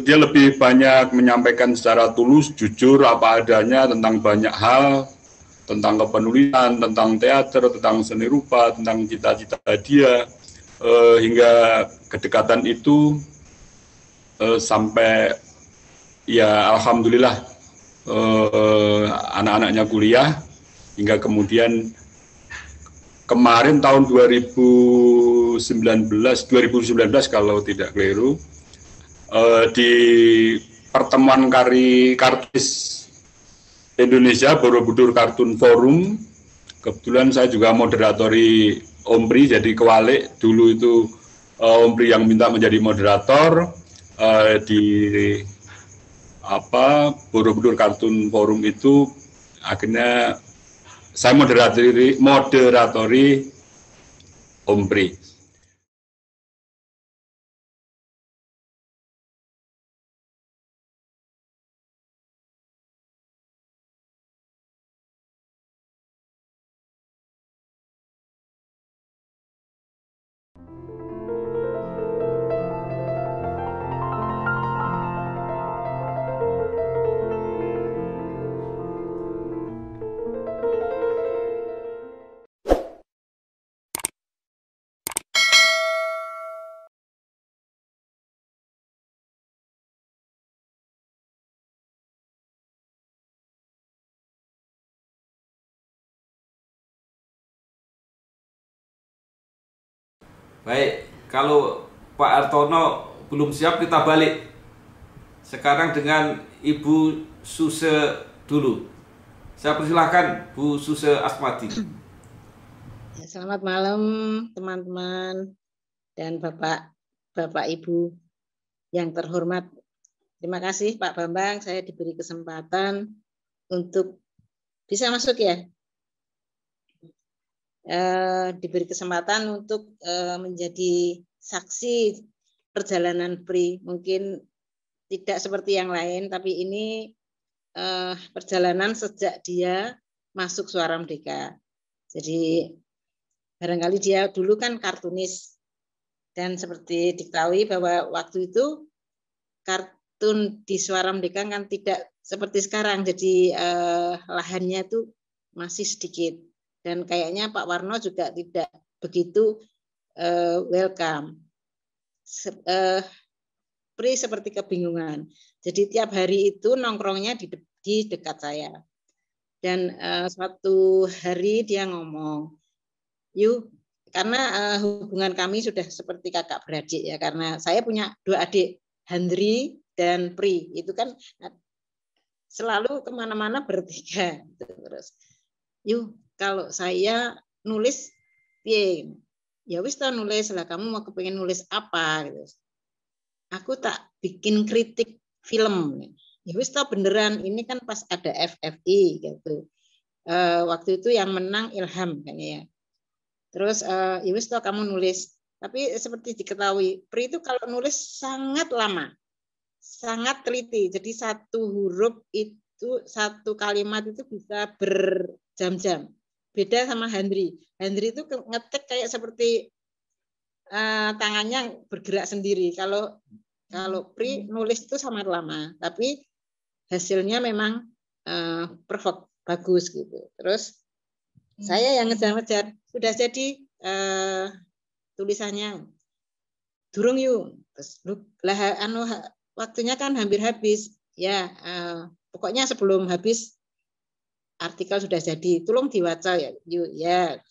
dia lebih banyak menyampaikan secara tulus, jujur, apa adanya tentang banyak hal, tentang kepenulisan, tentang teater, tentang seni rupa, tentang cita-cita dia, hingga kedekatan itu sampai ya alhamdulillah anak-anaknya kuliah, hingga kemudian kemarin tahun 2019 kalau tidak keliru, di pertemuan kartis Indonesia Borobudur Kartun Forum, kebetulan saya juga moderatori Ompri, jadi kewalik dulu itu Ompri yang minta menjadi moderator di Borobudur Kartun Forum itu, akhirnya saya moderatori Ompri. Baik, kalau Pak Hartono belum siap kita balik. Sekarang dengan Ibu Suse dulu. Saya persilahkan Bu Suse Asmadi. Selamat malam teman-teman dan Bapak Ibu yang terhormat. Terima kasih Pak Bambang, saya diberi kesempatan untuk bisa masuk ya. Diberi kesempatan untuk menjadi saksi perjalanan Pri. Mungkin tidak seperti yang lain, tapi ini perjalanan sejak dia masuk Suara Merdeka. Jadi barangkali dia dulu kan kartunis, dan seperti diketahui bahwa waktu itu kartun di Suara Merdeka kan tidak seperti sekarang, jadi lahannya itu masih sedikit. Dan kayaknya Pak Warno juga tidak begitu welcome. Pri seperti kebingungan. Jadi tiap hari itu nongkrongnya di dekat saya. Dan suatu hari dia ngomong, yuk, karena hubungan kami sudah seperti kakak beradik ya, karena saya punya 2 adik, Handri dan Pri. Itu kan selalu kemana-mana bertiga. Terus, yuk, kalau saya nulis, ya wis tau nulis lah, kamu mau kepengen nulis apa gitu. Aku tak bikin kritik film. Ya wis tau beneran, ini kan pas ada FFI gitu. Waktu itu yang menang Ilham kayaknya ya. Terus ya wis tau kamu nulis. Tapi seperti diketahui, Pri itu kalau nulis sangat lama. Sangat teliti. Jadi satu huruf itu, satu kalimat itu bisa berjam-jam. Beda sama Handri. Handri itu ngetik kayak seperti tangannya bergerak sendiri. Kalau Pri nulis itu sangat lama, tapi hasilnya memang perfect, bagus gitu. Terus saya yang ngejar-ngejar, sudah jadi tulisannya, durung yuk. Terus waktunya kan hampir habis. Ya, pokoknya sebelum habis artikel sudah jadi, tolong diwaca ya. Yuk, ya.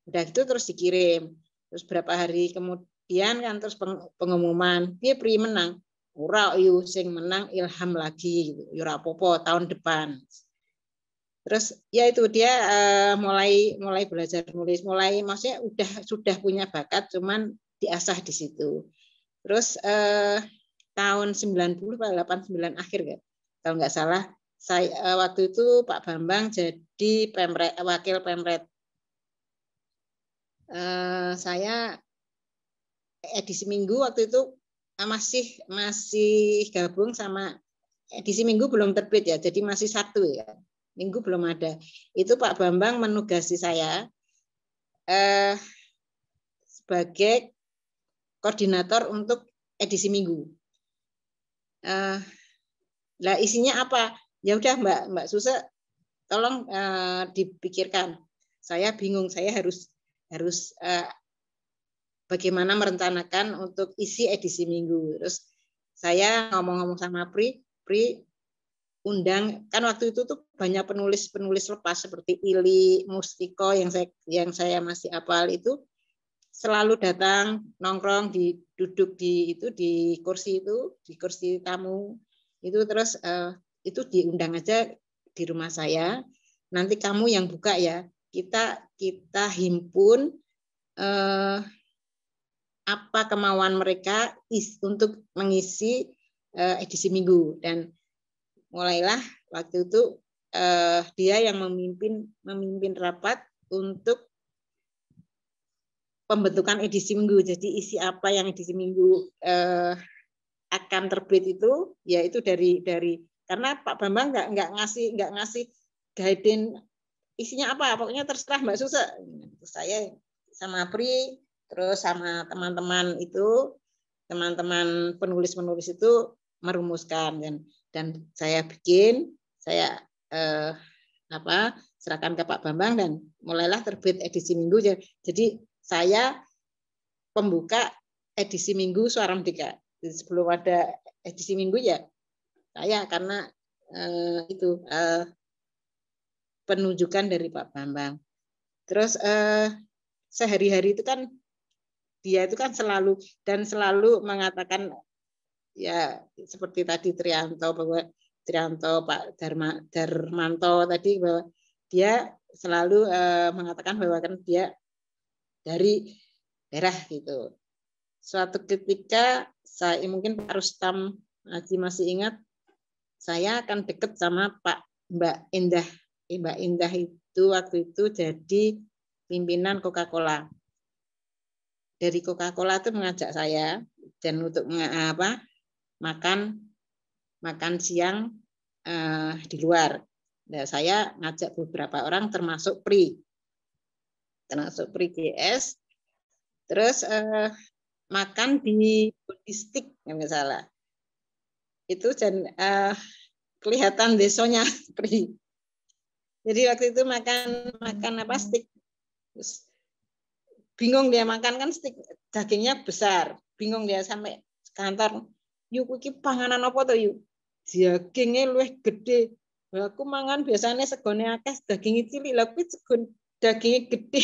Udah gitu terus dikirim. Terus berapa hari kemudian kan terus pengumuman, dia Pri menang. Ora yu sing menang Ilham lagi gitu. Ora apa-apa tahun depan. Terus ya itu dia mulai belajar nulis, maksudnya sudah punya bakat, cuman diasah di situ. Terus tahun 90 atau 89 akhir kan, kalau nggak salah, saya waktu itu Pak Bambang jadi wakil Pemret. Saya edisi Minggu waktu itu masih gabung sama edisi Minggu, belum terbit ya, jadi masih satu ya. Minggu belum ada. Itu Pak Bambang menugasi saya sebagai koordinator untuk edisi Minggu. Lah isinya apa? Ya udah Mbak Suse, tolong dipikirkan. Saya bingung, saya harus bagaimana merencanakan untuk isi edisi minggu. Terus saya ngomong-ngomong sama Pri undang, kan waktu itu tuh banyak penulis lepas seperti Ili, Mustiko yang saya masih hafal itu selalu datang nongkrong duduk di kursi tamu itu, terus itu diundang aja di rumah saya. Nanti kamu yang buka ya, kita himpun apa kemauan mereka untuk mengisi edisi minggu, dan mulailah waktu itu dia yang memimpin rapat untuk pembentukan edisi minggu. Jadi isi apa yang edisi minggu akan terbit itu, yaitu dari karena Pak Bambang nggak ngasih guideline isinya apa, pokoknya terserah Mbak Suse. Saya sama Pri terus sama teman-teman penulis itu merumuskan, dan saya serahkan ke Pak Bambang, dan mulailah terbit edisi minggu. Jadi saya pembuka edisi minggu Suara Merdeka. Jadi sebelum ada edisi minggu ya saya, karena penunjukan dari Pak Bambang. Terus sehari-hari itu kan dia itu kan selalu mengatakan ya seperti tadi Trianto Pak Darmanto tadi, bahwa dia selalu mengatakan bahwa kan dia dari daerah gitu. Suatu ketika saya, mungkin Pak Rustam Haji masih ingat, saya akan deket sama Mbak Indah. Mbak Indah itu waktu itu jadi pimpinan Coca-Cola. Dari Coca-Cola itu mengajak saya dan untuk makan siang di luar. Nah, saya ngajak beberapa orang termasuk Pri GS, terus makan di Bodistik nggak salah. Itu dan kelihatan desanya Pri. Jadi waktu itu makan steak. Terus bingung dia makan kan steak dagingnya besar. Bingung dia sampai kantor. Yuk iki panganan apa to yuk? Dagingnya luwih gede. Aku mangan biasanya segone akeh dagingnya cilik, lha kuwi segon dagingnya gede.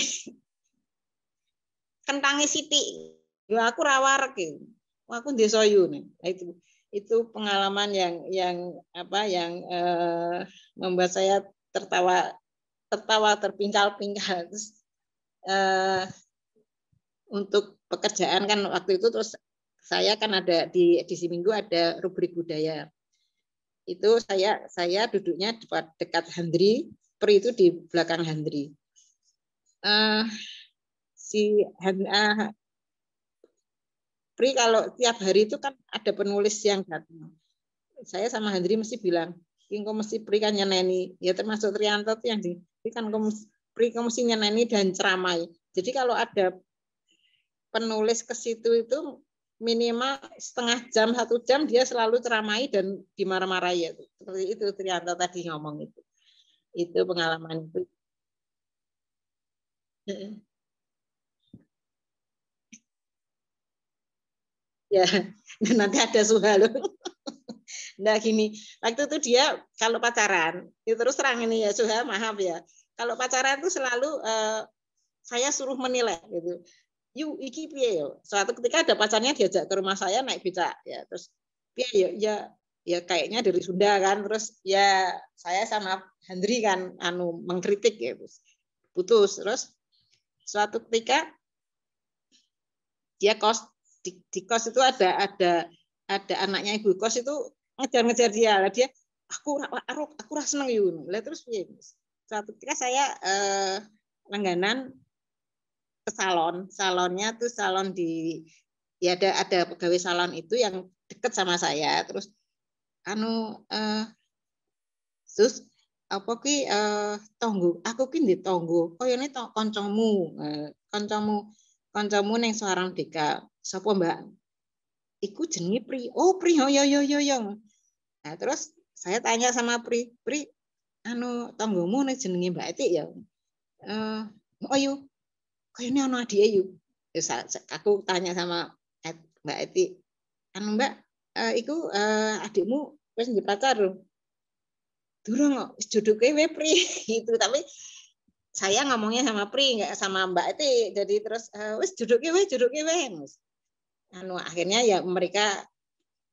Kentangnya sithik. Ya aku ra wareg iki. Aku desa yu nih. Itu pengalaman yang membuat saya tertawa terpingkal-pingkal. Terus untuk pekerjaan kan waktu itu, terus saya kan ada di edisi minggu ada rubrik budaya. Itu saya duduknya dekat Handri, Pri itu di belakang Handri. Pri kalau tiap hari itu kan ada penulis yang datang. Saya sama Handri mesti bilang, engko mesti Pri kan nyeneni, ya termasuk Trianto tuh yang kan Pri kamu mesti nyeneni dan ceramai. Jadi kalau ada penulis ke situ itu minimal setengah jam, 1 jam dia selalu ceramai dan dimarah-marahi. Seperti itu Trianto tadi ngomong itu. Itu pengalaman itu. Ya, nanti ada Suha loh. Nah gini, waktu itu dia kalau pacaran, itu terus terang ini ya Suha, maaf ya. Kalau pacaran itu selalu saya suruh menilai gitu. Yuk iki piye yo. Suatu ketika ada pacarnya diajak ke rumah saya naik becak ya, terus piye yo ya kayaknya dari Sunda kan, terus ya saya sama Handri kan mengkritik ya, terus putus. Terus suatu ketika dia di kos itu ada anaknya ibu kos itu ngejar-ngejar dia. Lah dia aku rasa seneng yuk. Lah terus piye? Suatu ketika saya langganan ke salonnya tuh salon ya ada pegawai salon itu yang deket sama saya. Terus sus apa ki tonggo aku ki ndek tonggo koyone kancamu ning Suara Merdeka sapa Mbak? iku jenenge Pri. Oh, Pri, oh yo. Nah, terus saya tanya sama Pri, anu tanggomu nek jenenge Mbak Eti ya. Oh yo, kayaknya ana adike yo. Terus aku tanya sama Mbak Eti, anu Mbak, iku adikmu wis ndek pacar lho. Durung kok, wis jodohke we Pri gitu. Tapi saya ngomongnya sama Pri, enggak sama Mbak Eti. Jadi terus wis jodohke we. Anu akhirnya ya mereka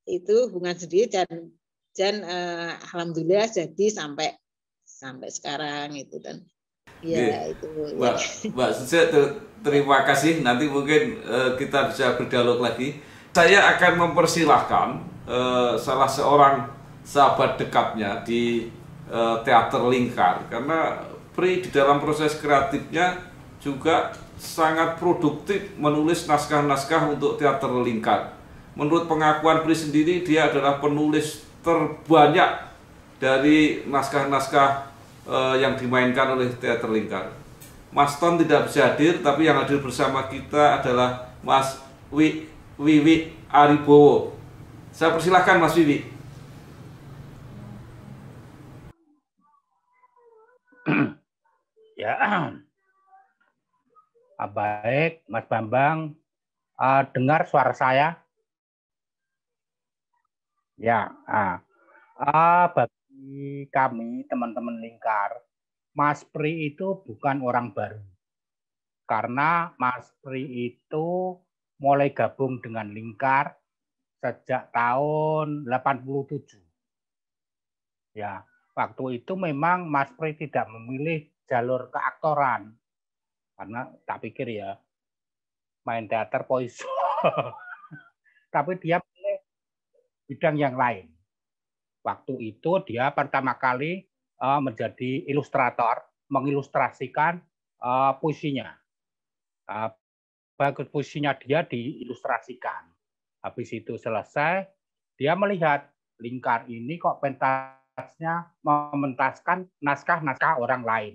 itu hubungan sendiri dan alhamdulillah jadi sampai sekarang itu dan ya itu Mbak Suce, terima kasih. Nanti mungkin kita bisa berdialog lagi. Saya akan mempersilahkan salah seorang sahabat dekatnya di teater Lingkar, karena Pri di dalam proses kreatifnya juga sangat produktif menulis naskah-naskah untuk teater Lingkar. Menurut pengakuan Pri sendiri, dia adalah penulis terbanyak dari naskah-naskah yang dimainkan oleh teater Lingkar. Mas Ton tidak bisa hadir, tapi yang hadir bersama kita adalah Mas Wiwi Aribowo. Saya persilahkan Mas Wiwi. Ya, baik Mas Bambang, dengar suara saya? Ya, bagi kami teman-teman Lingkar, Mas Pri itu bukan orang baru. Karena Mas Pri itu mulai gabung dengan Lingkar sejak tahun 87. Ya, waktu itu memang Mas Pri tidak memilih jalur keaktoran. Karena tak pikir ya, main teater poiso. Tapi dia pilih bidang yang lain. Waktu itu dia pertama kali menjadi ilustrator, mengilustrasikan puisinya. Bagus puisinya dia diilustrasikan. Habis itu selesai, dia melihat Lingkar ini kok pentasnya mementaskan naskah-naskah orang lain.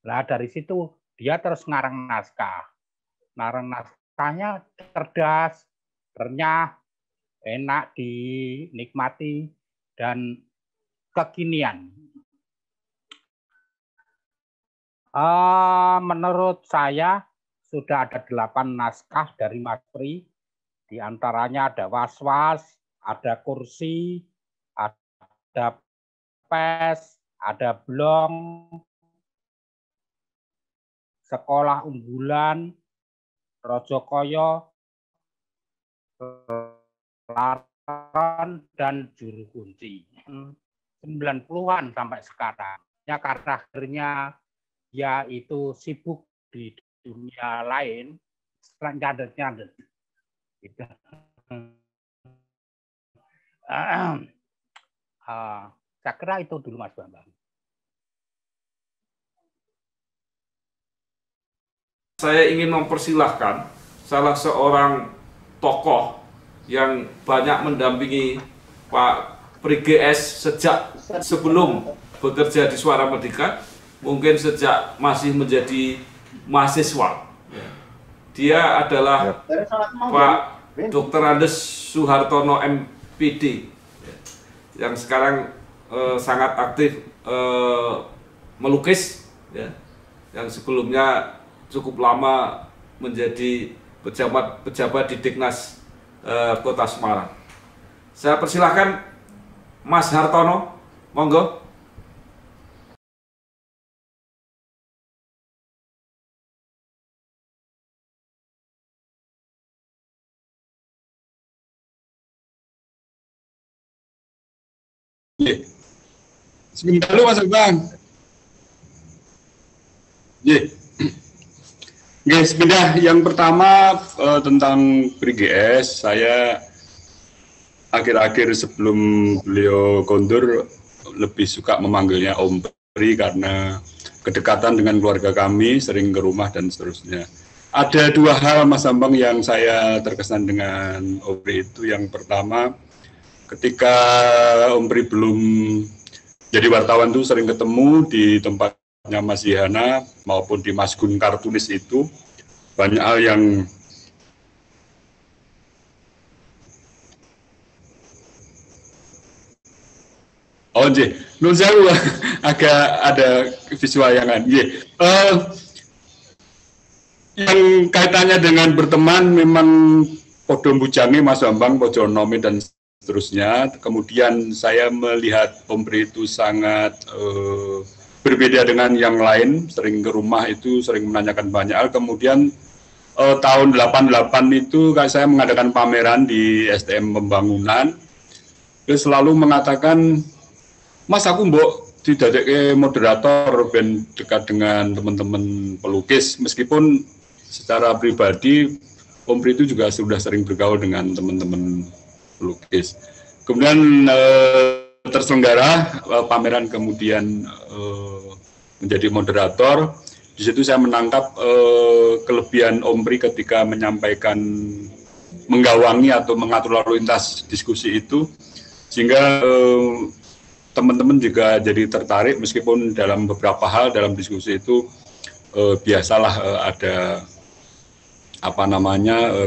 Nah dari situ dia terus ngarang naskah. Ngarang naskahnya cerdas, renyah, enak dinikmati, dan kekinian. Menurut saya sudah ada 8 naskah dari Mas Pri. Di antaranya ada Was-Was, ada Kursi, ada Pes, ada Blong, Sekolah Unggulan, Rojokoyo, Laran, dan Juru Kunci. 90-an sampai sekarang. Ya, karena akhirnya dia itu sibuk di dunia lain, nyadet-nyadet. Gitu. Saya kira itu dulu Mas Bambang. Saya ingin mempersilahkan salah seorang tokoh yang banyak mendampingi Pak Pri GS sejak sebelum bekerja di Suara Merdeka, mungkin sejak masih menjadi mahasiswa. Dia adalah Pak Dr. Andes Suhartono MPD yang sekarang sangat aktif melukis, ya, yang sebelumnya cukup lama menjadi pejabat di Diknas Kota Semarang. Saya persilahkan Mas Hartono, monggo. Sebentar dulu Mas Bang. Sepeda yang pertama tentang Pri GS, saya akhir-akhir sebelum beliau kondur lebih suka memanggilnya Om Pri karena kedekatan dengan keluarga kami, sering ke rumah dan seterusnya. Ada 2 hal Mas Bambang yang saya terkesan dengan Om Pri itu. Yang pertama, ketika Om Pri belum jadi wartawan tuh sering ketemu di tempatnya Mas Yihana maupun di Mas Gun Kartunis itu, banyak hal yang Oh, nggih. Nun sewu agak ada visualangan. Nggih. Yang kaitannya dengan berteman memang podo bujange Mas Bambang, podo nomi dan seterusnya. Kemudian saya melihat Om Pri itu sangat berbeda dengan yang lain, sering ke rumah itu, sering menanyakan banyak hal. Kemudian tahun 88 itu saya mengadakan pameran di STM Pembangunan. Dia selalu mengatakan, Mas aku mbok didadeke moderator ben dekat dengan teman-teman pelukis, meskipun secara pribadi Om Pri itu juga sudah sering bergaul dengan teman-teman pelukis. Kemudian terselenggara pameran, kemudian menjadi moderator. Di situ saya menangkap kelebihan Om Pri ketika menyampaikan, menggawangi atau mengatur lalu lintas diskusi itu, sehingga teman-teman juga jadi tertarik, meskipun dalam beberapa hal dalam diskusi itu biasalah ada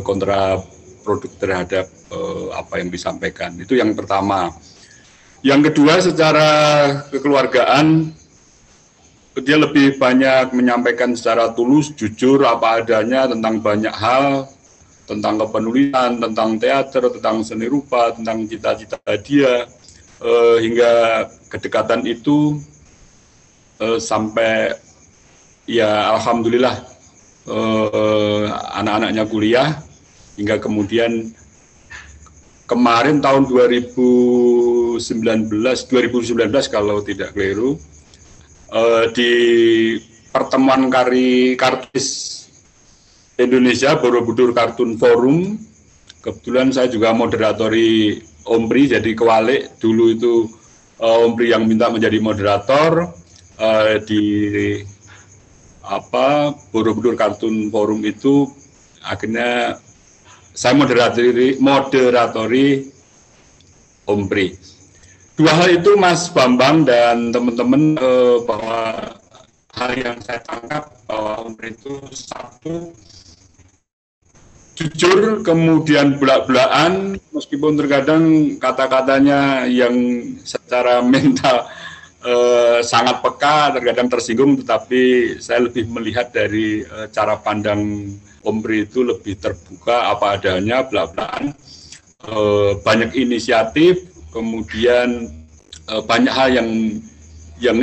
kontraproduk terhadap apa yang disampaikan. Itu yang pertama. Yang kedua, secara kekeluargaan, dia lebih banyak menyampaikan secara tulus, jujur, apa adanya tentang banyak hal, tentang kepenulisan, tentang teater, tentang seni rupa, tentang cita-cita dia, hingga kedekatan itu sampai ya alhamdulillah anak-anaknya kuliah, hingga kemudian kemarin tahun 2019 kalau tidak keliru, di pertemuan Kartis Indonesia Borobudur Kartun Forum, kebetulan saya juga moderatori Om Pri, jadi kewalik. Dulu itu Om Pri yang minta menjadi moderator di Borobudur Kartun Forum itu. Akhirnya saya moderatori Om Pri. Dua hal itu Mas Bambang dan teman-teman, bahwa hal yang saya tangkap bahwa Om Pri itu satu, jujur, kemudian belak-belakan, meskipun terkadang kata-katanya yang secara mental sangat peka, terkadang tersinggung, tetapi saya lebih melihat dari cara pandang Om Pri itu lebih terbuka, apa adanya, belak-belakan, banyak inisiatif, kemudian banyak hal yang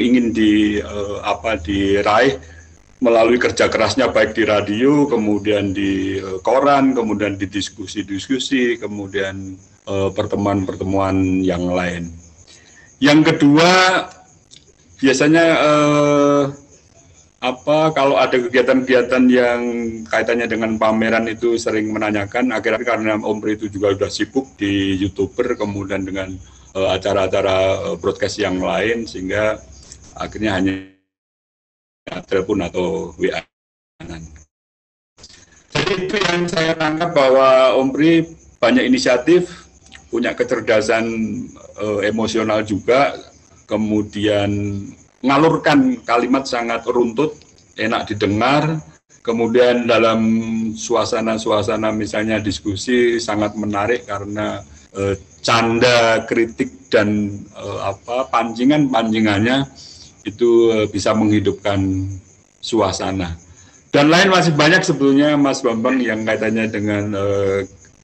ingin diraih melalui kerja kerasnya, baik di radio, kemudian di koran, kemudian di diskusi-diskusi, kemudian pertemuan-pertemuan yang lain. Yang kedua, biasanya kalau ada kegiatan-kegiatan yang kaitannya dengan pameran itu sering menanyakan. Akhir-akhir karena Om Pri itu juga sudah sibuk di YouTuber, kemudian dengan acara-acara broadcast yang lain, sehingga akhirnya hanya telepon atau WA. Jadi itu yang saya tangkap, bahwa Om Pri banyak inisiatif, punya kecerdasan emosional juga, kemudian ngalurkan kalimat sangat runtut, enak didengar, kemudian dalam suasana-suasana misalnya diskusi sangat menarik karena canda, kritik, dan pancingan-pancingannya itu bisa menghidupkan suasana. Dan lain masih banyak sebetulnya Mas Bambang yang kaitannya dengan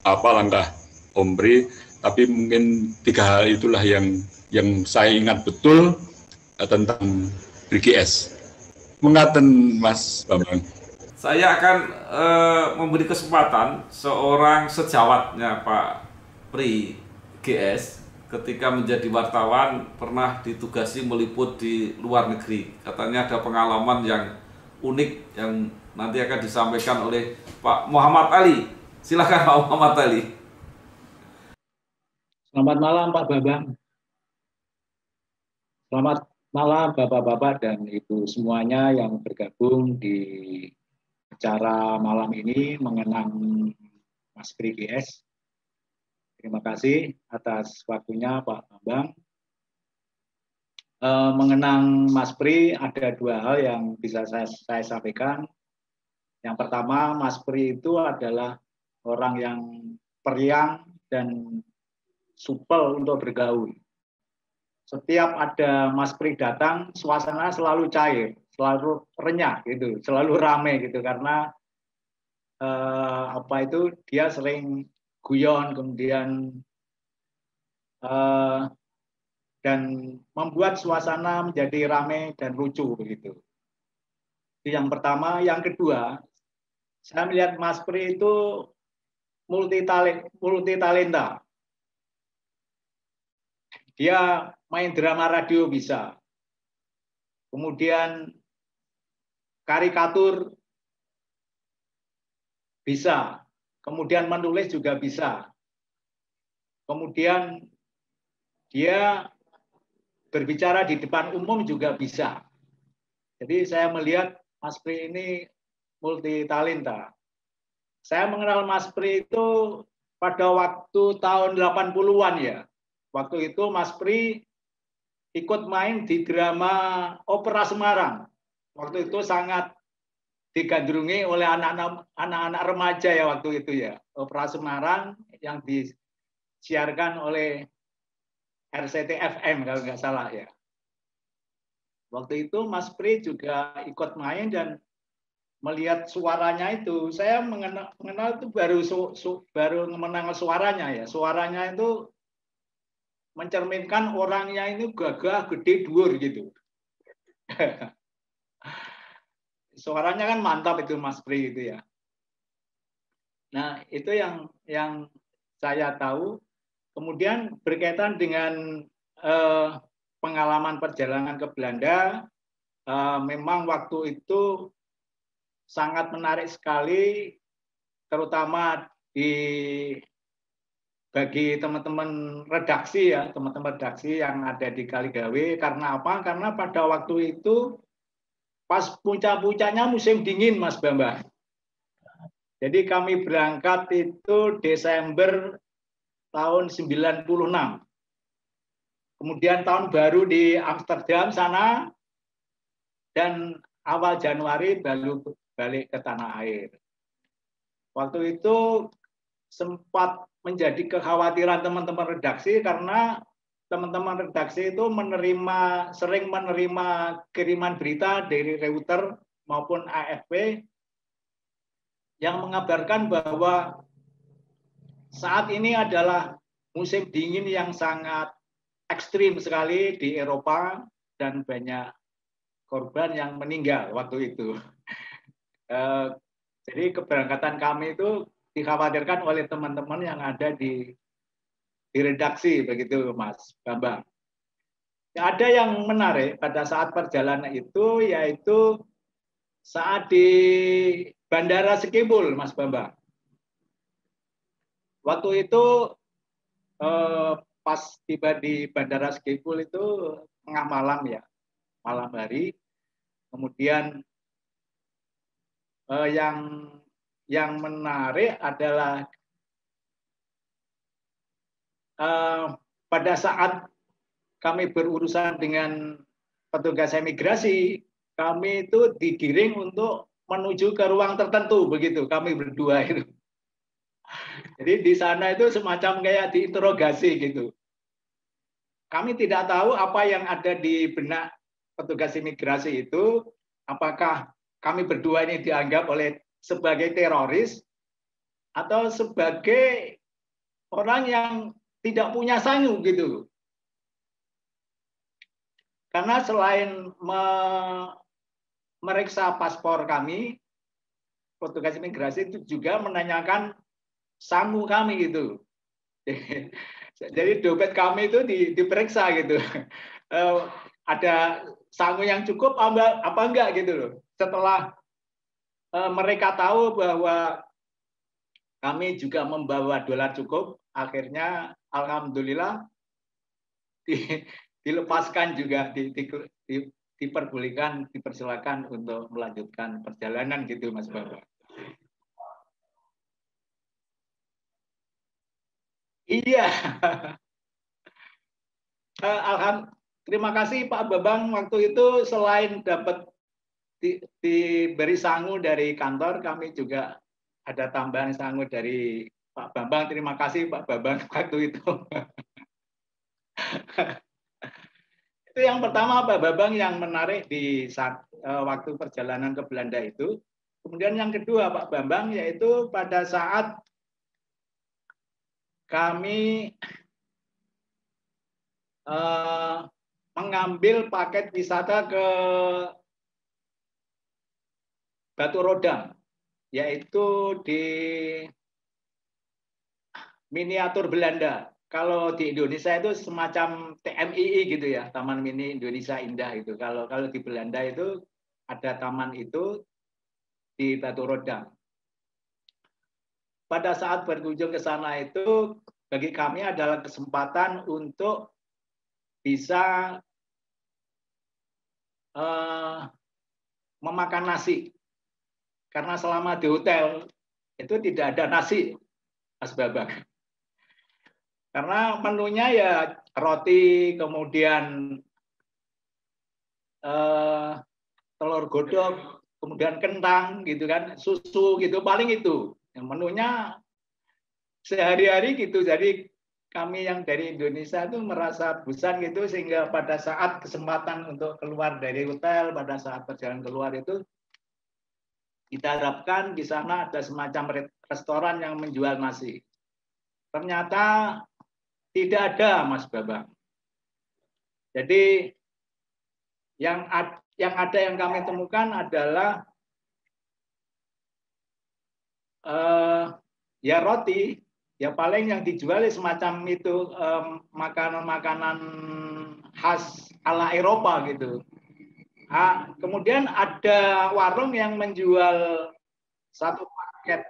langkah Om Pri, tapi mungkin 3 hal itulah yang saya ingat betul tentang BGS. Mengaten Mas Bambang. Saya akan memberi kesempatan seorang sejawatnya Pak Pri GS, ketika menjadi wartawan pernah ditugasi meliput di luar negeri. Katanya ada pengalaman yang unik yang nanti akan disampaikan oleh Pak Muhammad Ali. Silakan Pak Muhammad Ali. Selamat malam Pak Bambang. Selamat malam Bapak-bapak dan Ibu semuanya yang bergabung di acara malam ini mengenang Mas Pri GS. Terima kasih atas waktunya Pak Bambang. Mengenang Mas Pri ada 2 hal yang bisa saya sampaikan. Yang pertama, Mas Pri itu adalah orang yang periang dan supel untuk bergaul. setiap ada Mas Pri datang, suasana selalu cair, selalu renyah gitu, selalu rame gitu karena apa itu dia sering guyon kemudian dan membuat suasana menjadi rame dan lucu begitu. Itu yang pertama. Yang kedua, saya melihat Mas Pri itu multitalenta. Dia main drama radio bisa. Kemudian karikatur bisa. Kemudian menulis juga bisa. Kemudian dia berbicara di depan umum juga bisa. Jadi saya melihat Mas Pri ini multitalenta. Saya mengenal Mas Pri itu pada waktu tahun 80-an ya. Waktu itu Mas Pri ikut main di drama Opera Semarang. Waktu itu sangat digandrungi oleh anak-anak remaja ya waktu itu ya. Opera Semarang yang disiarkan oleh RCTI FM kalau nggak salah ya. Waktu itu Mas Pri juga ikut main dan melihat suaranya itu, saya mengenal itu baru mengenal suaranya ya. Suaranya itu mencerminkan orangnya ini gagah, gede, dhuwur gitu. Suaranya kan mantap itu Mas Pri itu ya. Nah, itu yang saya tahu. Kemudian berkaitan dengan pengalaman perjalanan ke Belanda, memang waktu itu sangat menarik sekali, terutama bagi teman-teman redaksi ya, teman-teman redaksi yang ada di Kaligawe. Karena apa? Karena pada waktu itu pas puncak-puncaknya musim dingin, Mas Bambang. Jadi kami berangkat itu Desember tahun 96. Kemudian tahun baru di Amsterdam sana, dan awal Januari baru balik ke tanah air. Waktu itu sempat menjadi kekhawatiran teman-teman redaksi karena teman-teman redaksi itu sering menerima kiriman berita dari Reuters maupun AFP yang mengabarkan bahwa saat ini adalah musim dingin yang sangat ekstrim sekali di Eropa dan banyak korban yang meninggal waktu itu. Jadi keberangkatan kami itu dikhawatirkan oleh teman-teman yang ada di redaksi begitu Mas Bambang. Ada yang menarik pada saat perjalanan itu yaitu saat di Bandara Sekibul, Mas Bambang. Waktu itu pas tiba di Bandara Sekibul itu tengah malam ya, malam hari. Kemudian yang menarik adalah pada saat kami berurusan dengan petugas imigrasi, kami itu digiring untuk menuju ke ruang tertentu begitu, kami berdua itu. Jadi di sana itu semacam kayak diinterogasi gitu. Kami tidak tahu apa yang ada di benak petugas imigrasi itu, apakah kami berdua ini dianggap sebagai teroris atau sebagai orang yang tidak punya sangu gitu. Karena selain memeriksa paspor kami, petugas imigrasi itu juga menanyakan sangu kami gitu. Jadi dompet kami itu diperiksa gitu. Ada sangu yang cukup apa enggak gitu loh. Setelah mereka tahu bahwa kami juga membawa dolar cukup, akhirnya alhamdulillah dilepaskan juga, diperbolehkan, untuk melanjutkan perjalanan gitu Mas Bambang. Iya. Terima kasih Pak Bambang. Waktu itu selain dapat diberi sangu dari kantor, kami juga ada tambahan sangu dari Pak Bambang. Terima kasih Pak Bambang waktu itu. Itu yang pertama Pak Bambang yang menarik di saat waktu perjalanan ke Belanda itu. Kemudian yang kedua Pak Bambang yaitu pada saat kami mengambil paket wisata ke Batu Rodang, yaitu di miniatur Belanda. Kalau di Indonesia itu semacam TMII gitu ya, Taman Mini Indonesia Indah itu. Kalau di Belanda itu ada taman itu di Batu Rodang. Pada saat berkunjung ke sana itu bagi kami adalah kesempatan untuk bisa memakan nasi. Karena selama di hotel itu tidak ada nasi, Mas Babang. Karena menunya ya roti, kemudian telur godok, kemudian kentang gitu kan, susu gitu, paling itu. Yang menunya sehari-hari gitu. Jadi kami yang dari Indonesia itu merasa bosan gitu, sehingga pada saat kesempatan untuk keluar dari hotel, pada saat perjalanan keluar itu, kita harapkan di sana ada semacam restoran yang menjual nasi. Ternyata tidak ada, Mas Babang. Jadi yang ada yang kami temukan adalah ya roti, ya paling yang dijual semacam itu makanan-makanan khas ala Eropa gitu. Kemudian ada warung yang menjual satu paket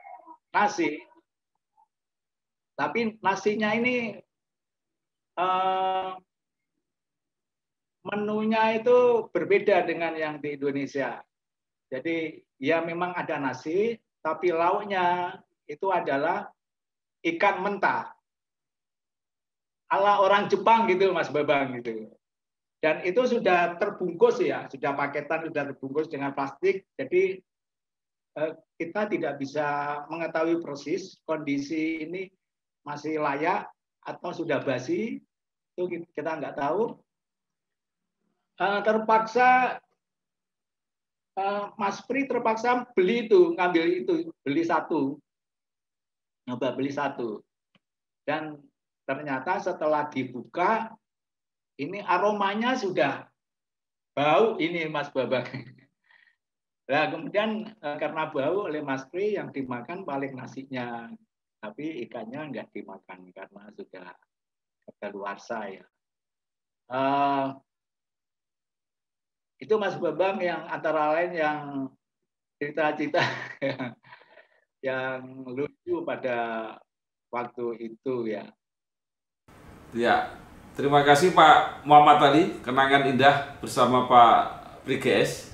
nasi, tapi nasinya ini menunya itu berbeda dengan yang di Indonesia. Jadi ya memang ada nasi, tapi lauknya itu adalah ikan mentah ala orang Jepang gitu, Mas Babang gitu. Dan itu sudah terbungkus ya, sudah paketan, sudah terbungkus dengan plastik. Jadi kita tidak bisa mengetahui persis kondisi ini masih layak atau sudah basi, itu kita nggak tahu. Terpaksa Mas Pri terpaksa beli itu, ngambil itu, beli satu, nyoba beli satu. Dan ternyata setelah dibuka, ini aromanya sudah bau ini Mas Babang. Nah, kemudian karena bau oleh Mas Pri yang dimakan paling nasinya, tapi ikannya nggak dimakan karena sudah kedaluarsa ya. Itu Mas Babang yang antara lain yang cerita-cerita yang lucu pada waktu itu ya. Ya, terima kasih Pak Muhammad tadi, kenangan indah bersama Pak Pri GS.